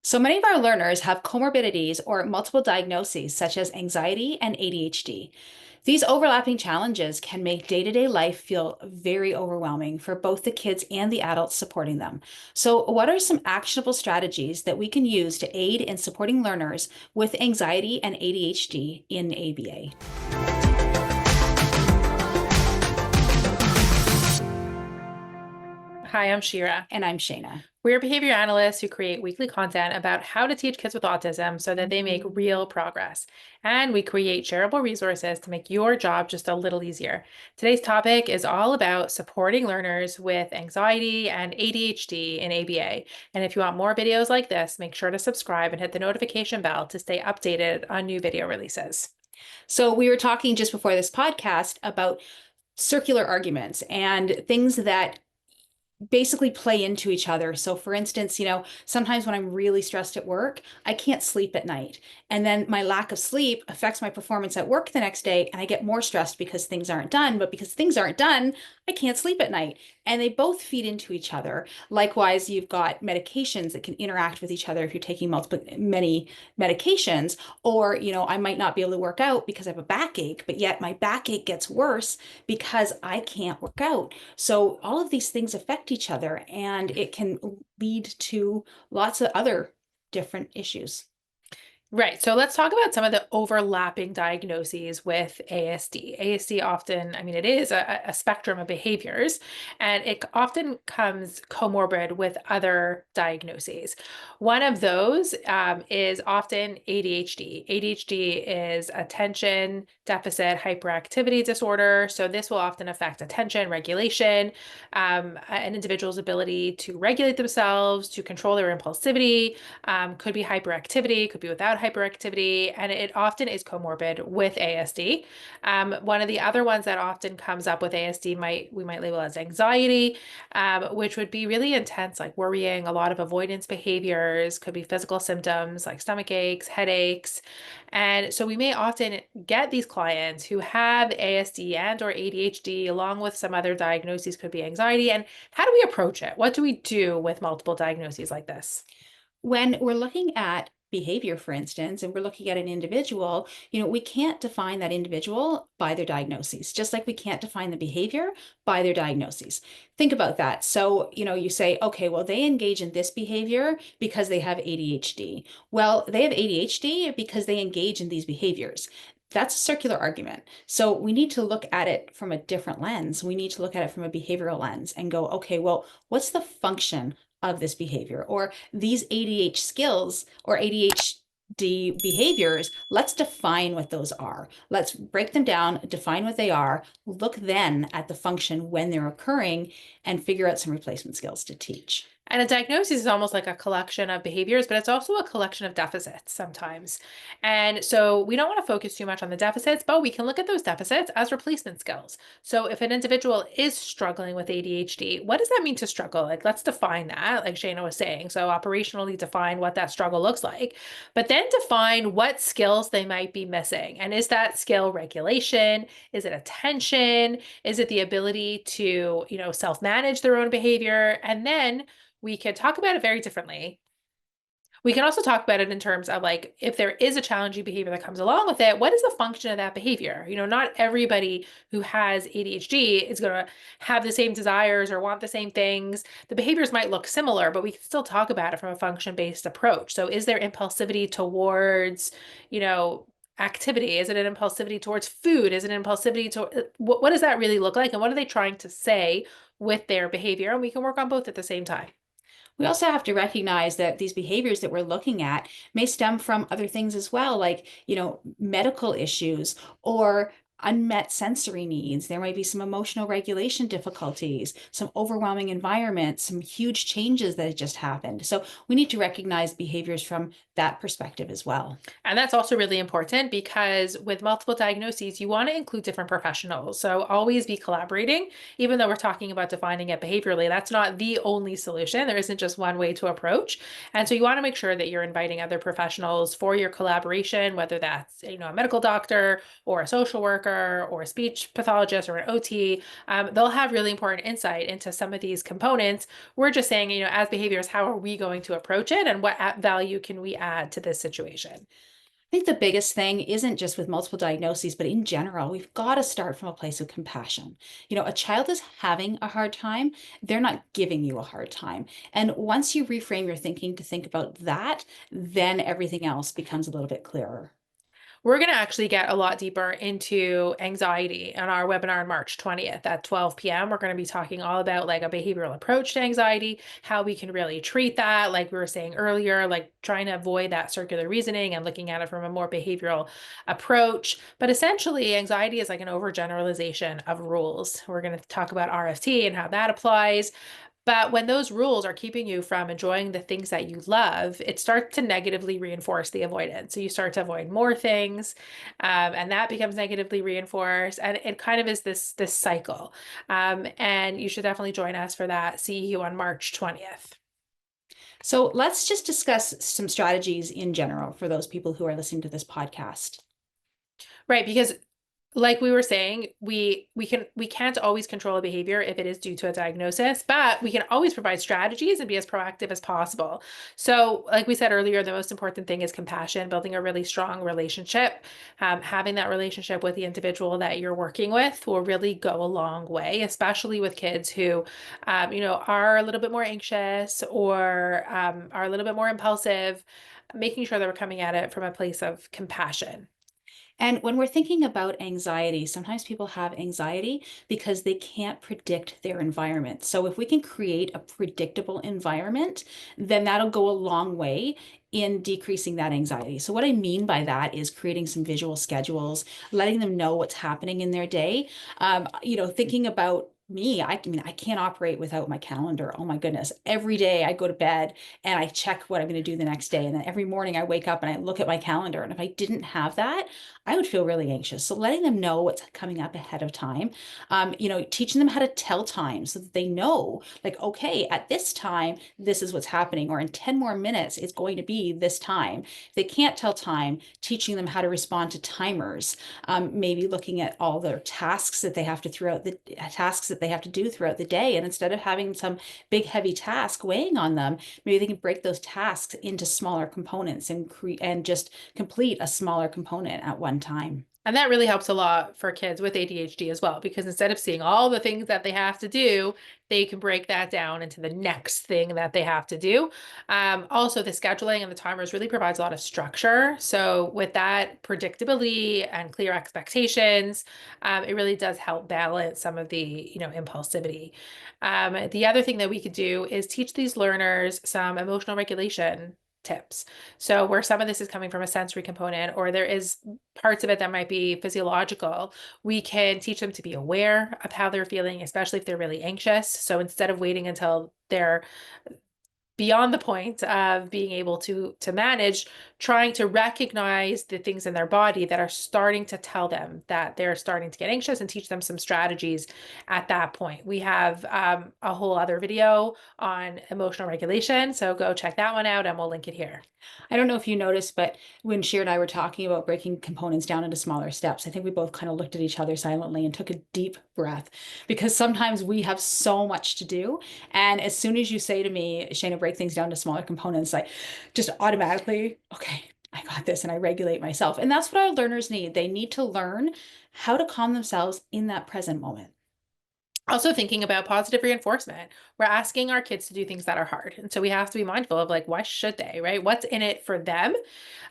So many of our learners have comorbidities or multiple diagnoses, such as anxiety and ADHD. These overlapping challenges can make day-to-day life feel very overwhelming for both the kids and the adults supporting them. So, what are some actionable strategies that we can use to aid in supporting learners with anxiety and ADHD in ABA? Hi, I'm Shira. And I'm Shayna. We're behavior analysts who create weekly content about how to teach kids with autism so that they make real progress. And we create shareable resources to make your job just a little easier. Today's topic is all about supporting learners with anxiety and ADHD in ABA. And if you want more videos like this, make sure to subscribe and hit the notification bell to stay updated on new video releases. So, we were talking just before this podcast about circular arguments and things that basically play into each other. So for instance, sometimes when I'm really stressed at work, I can't sleep at night. And then my lack of sleep affects my performance at work the next day, and I get more stressed because things aren't done. But because things aren't done, I can't sleep at night. And they both feed into each other. Likewise, you've got medications that can interact with each other if you're taking many medications. Or, I might not be able to work out because I have a backache, but yet my backache gets worse because I can't work out. So all of these things affect each other, and it can lead to lots of other different issues. Right. So let's talk about some of the overlapping diagnoses with ASD. ASD often, it is a spectrum of behaviors, and it often comes comorbid with other diagnoses. One of those is often ADHD. ADHD is attention deficit hyperactivity disorder. So this will often affect attention, regulation, an individual's ability to regulate themselves, to control their impulsivity, could be hyperactivity, could be without hyperactivity, and it often is comorbid with ASD. One of the other ones that often comes up with ASD we might label as anxiety, which would be really intense, like worrying, a lot of avoidance behaviors, could be physical symptoms like stomach aches, headaches. And so we may often get these clients who have ASD and or ADHD along with some other diagnoses, could be anxiety. And how do we approach it? What do we do with multiple diagnoses like this? When we're looking at behavior, for instance, and we're looking at an individual, we can't define that individual by their diagnoses, just like we can't define the behavior by their diagnoses. Think about that. So, you say, okay, well, they engage in this behavior because they have ADHD. Well, they have ADHD because they engage in these behaviors. That's a circular argument. So we need to look at it from a different lens. We need to look at it from a behavioral lens and go, okay, well, what's the function of this behavior or these ADH skills or ADHD behaviors? Let's define what those are. Let's break them down, define what they are, look then at the function when they're occurring, and figure out some replacement skills to teach. And a diagnosis is almost like a collection of behaviors, but it's also a collection of deficits sometimes. And so we don't want to focus too much on the deficits, but we can look at those deficits as replacement skills. So if an individual is struggling with ADHD, what does that mean to struggle? Like, let's define that, like Shayna was saying. So operationally define what that struggle looks like, but then define what skills they might be missing. And is that skill regulation? Is it attention? Is it the ability to, self-manage their own behavior? And then we could talk about it very differently. We can also talk about it in terms of, like, if there is a challenging behavior that comes along with it, what is the function of that behavior? Not everybody who has ADHD is going to have the same desires or want the same things. The behaviors might look similar, but we can still talk about it from a function-based approach. So is there impulsivity towards, activity? Is it an impulsivity towards food? Is it an impulsivity to what does that really look like? And what are they trying to say with their behavior? And we can work on both at the same time. We also have to recognize that these behaviors that we're looking at may stem from other things as well, like, medical issues or unmet sensory needs. There might be some emotional regulation difficulties, some overwhelming environment, some huge changes that have just happened. So we need to recognize behaviors from that perspective as well. And that's also really important because with multiple diagnoses, you want to include different professionals. So always be collaborating, even though we're talking about defining it behaviorally. That's not the only solution. There isn't just one way to approach. And so you want to make sure that you're inviting other professionals for your collaboration, whether that's, a medical doctor or a social worker worker or a speech pathologist or an OT, they'll have really important insight into some of these components. We're just saying, as behaviors, how are we going to approach it and what value can we add to this situation? I think the biggest thing isn't just with multiple diagnoses, but in general, we've got to start from a place of compassion. A child is having a hard time, they're not giving you a hard time. And once you reframe your thinking to think about that, then everything else becomes a little bit clearer. We're going to actually get a lot deeper into anxiety on our webinar on March 20th at 12 p.m. We're going to be talking all about like a behavioral approach to anxiety, how we can really treat that, like we were saying earlier, like trying to avoid that circular reasoning and looking at it from a more behavioral approach. But essentially, anxiety is like an overgeneralization of rules. We're going to talk about RFT and how that applies. But when those rules are keeping you from enjoying the things that you love, it starts to negatively reinforce the avoidance. So you start to avoid more things, and that becomes negatively reinforced, and it kind of is this cycle. And you should definitely join us for that. See you on March 20th. So let's just discuss some strategies in general for those people who are listening to this podcast. Right, because like we were saying, we can't always control a behavior if it is due to a diagnosis, but we can always provide strategies and be as proactive as possible. So, like we said earlier, the most important thing is compassion, building a really strong relationship. Having that relationship with the individual that you're working with will really go a long way, especially with kids who, are a little bit more anxious or are a little bit more impulsive. Making sure that we're coming at it from a place of compassion. And when we're thinking about anxiety, sometimes people have anxiety because they can't predict their environment. So if we can create a predictable environment, then that'll go a long way in decreasing that anxiety. So what I mean by that is creating some visual schedules, letting them know what's happening in their day. Thinking about me, I mean, I can't operate without my calendar. Oh my goodness. Every day I go to bed and I check what I'm going to do the next day. And then every morning I wake up and I look at my calendar. And if I didn't have that, I would feel really anxious. So letting them know what's coming up ahead of time, teaching them how to tell time so that they know, like, okay, at this time, this is what's happening, or in 10 more minutes, it's going to be this time. If they can't tell time, teaching them how to respond to timers, maybe looking at all their tasks that they have to do throughout the day. And instead of having some big, heavy task weighing on them, maybe they can break those tasks into smaller components and just complete a smaller component at one time. And that really helps a lot for kids with ADHD as well, because instead of seeing all the things that they have to do, they can break that down into the next thing that they have to do. Also, the scheduling and the timers really provides a lot of structure. So with that predictability and clear expectations, it really does help balance some of the, impulsivity. The other thing that we could do is teach these learners some emotional regulation tips. So where some of this is coming from a sensory component, or there is parts of it that might be physiological, we can teach them to be aware of how they're feeling, especially if they're really anxious. So instead of waiting until they're beyond the point of being able to manage, trying to recognize the things in their body that are starting to tell them that they're starting to get anxious, and teach them some strategies at that point. We have a whole other video on emotional regulation, so go check that one out and we'll link it here. I don't know if you noticed, but when Sheer and I were talking about breaking components down into smaller steps, I think we both kind of looked at each other silently and took a deep breath, because sometimes we have so much to do. And as soon as you say to me, Shayna, break things down to smaller components, I just automatically, okay, I got this, and I regulate myself. And that's what our learners need. They need to learn how to calm themselves in that present moment. Also thinking about positive reinforcement. We're asking our kids to do things that are hard. And so we have to be mindful of like, why should they, right? What's in it for them?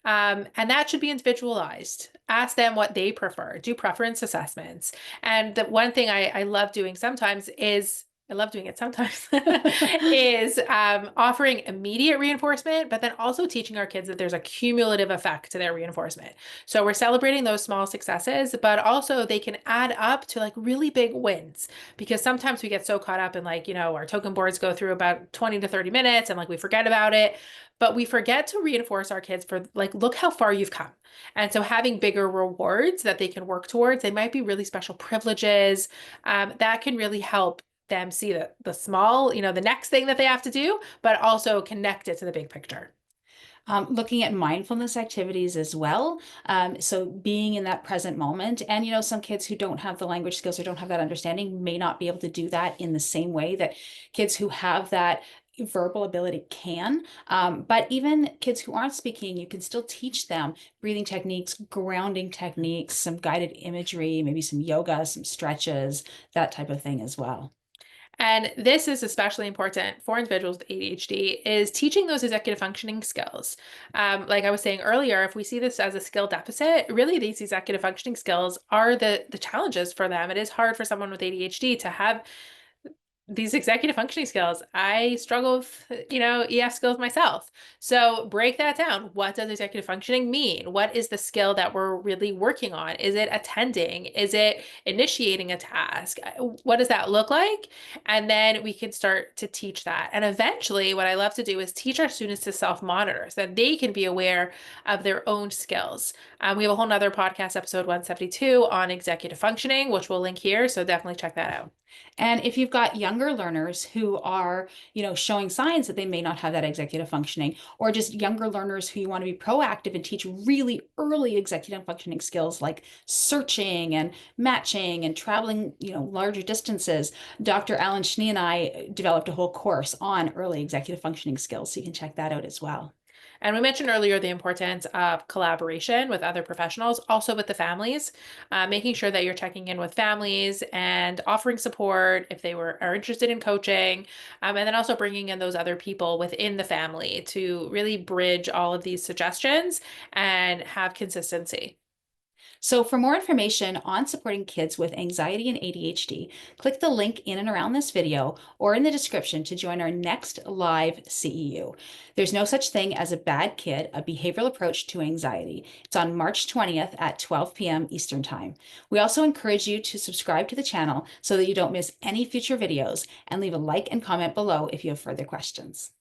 And that should be individualized. Ask them what they prefer. Do preference assessments. And the one thing I love doing sometimes is I love doing it sometimes is offering immediate reinforcement, but then also teaching our kids that there's a cumulative effect to their reinforcement. So we're celebrating those small successes, but also they can add up to like really big wins, because sometimes we get so caught up in like, our token boards go through about 20 to 30 minutes and like we forget about it. But we forget to reinforce our kids for like, look how far you've come. And so having bigger rewards that they can work towards, they might be really special privileges, that can really help them see the small, the next thing that they have to do, but also connect it to the big picture. Looking at mindfulness activities as well. So being in that present moment. And, some kids who don't have the language skills or don't have that understanding may not be able to do that in the same way that kids who have that verbal ability can. But even kids who aren't speaking, you can still teach them breathing techniques, grounding techniques, some guided imagery, maybe some yoga, some stretches, that type of thing as well. And this is especially important for individuals with ADHD, is teaching those executive functioning skills. Like I was saying earlier, if we see this as a skill deficit, really these executive functioning skills are the challenges for them. It is hard for someone with ADHD to have these executive functioning skills. I struggle with, EF skills myself. So break that down. What does executive functioning mean? What is the skill that we're really working on? Is it attending? Is it initiating a task? What does that look like? And then we can start to teach that. And eventually, what I love to do is teach our students to self-monitor so that they can be aware of their own skills. We have a whole nother podcast, episode 172, on executive functioning, which we'll link here. So definitely check that out. And if you've got younger learners who are, showing signs that they may not have that executive functioning, or just younger learners who you want to be proactive and teach really early executive functioning skills like searching and matching and traveling, larger distances, Dr. Alan Schnee and I developed a whole course on early executive functioning skills. So you can check that out as well. And we mentioned earlier the importance of collaboration with other professionals, also with the families, making sure that you're checking in with families and offering support if they are interested in coaching, and then also bringing in those other people within the family to really bridge all of these suggestions and have consistency. So for more information on supporting kids with anxiety and ADHD, click the link in and around this video or in the description to join our next live CEU. There's no such thing as a bad kid, a behavioral approach to anxiety. It's on March 20th at 12 p.m. Eastern Time. We also encourage you to subscribe to the channel so that you don't miss any future videos, and leave a like and comment below if you have further questions.